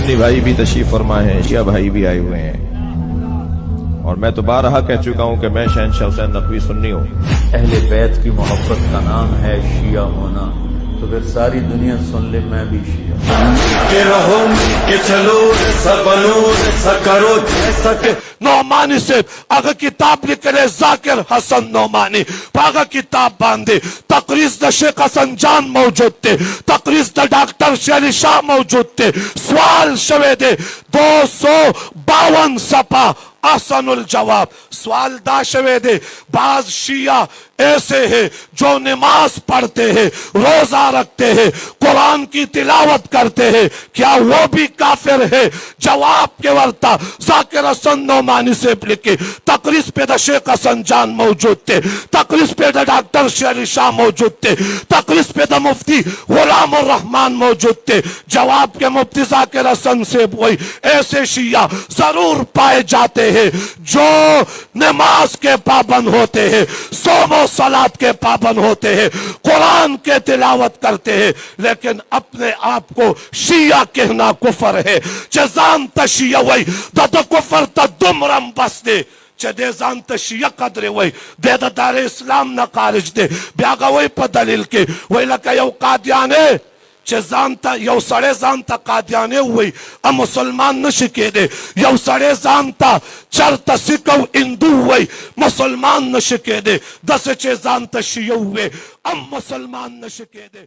سنی بھائی بھی تشریف فرما ہیں، شیعہ بھائی بھی آئے ہوئے ہیں، اور میں تو بارہا کہہ چکا ہوں کہ میں شہنشاہ حسین نقوی سنی ہوں۔ اہل بیت کی محبت کا نام ہے شیعہ ہونا، تو پھر ساری دنیا سن لے میں بھی شیعہ کہ رہو کہ چلو سبنو سکرو سک نعمانی سے اگر کتاب نکلے ذاکر حسن نعمانی اگر کتاب باندھے تقریض دا شیخ حسن جان موجود تھے، تقریض دا ڈاکٹر شہری شاہ موجود تھے، سوال شوے دے 252 صفحہ احسن الجواب سوال دا شوے دے بعض شیعہ ایسے ہیں جو نماز پڑھتے ہیں، روزہ رکھتے ہیں، قرآن کی تلاوت کرتے ہیں، کیا وہ بھی کافر ہے؟ جواب کے ورطا ذاکر حسن نعمانی سے لکھے تقریض پہ دا شیخ حسن جان موجود تھے، تقریض پہ دا ڈاکٹر شہری شاہ موجود تھے، تقریض پہ دا مفتی غلام الرحمن موجود تھے۔ جواب کے مفتی ذاکر حسن سے وہی ایسے شیعہ ضرور پائے جاتے ہیں جو نماز کے پابند ہوتے ہیں، صوم و صلات کے پابند ہوتے ہیں، قرآن کے تلاوت کرتے ہیں، لیکن اپنے آپ کو شیعہ کہنا کفر ہے۔ چزان تا شیعہ وی دا کفر تا دمرم بس دے چه دے زانتا شیعہ قدر وی دے دا دار اسلام نا خارج دے بیاگا وی پا دلیل کے وی لکا یو قادیانے چه زانتا یو سڑے زانتا قادیانے ہوئی ام مسلمان نشکے دے، یو سڑے زانتا چرتا سکو اندو ہوئی مسلمان نشکے دے، دس چه زانتا شیعہ ہوئے ام مسلمان نشکے دے۔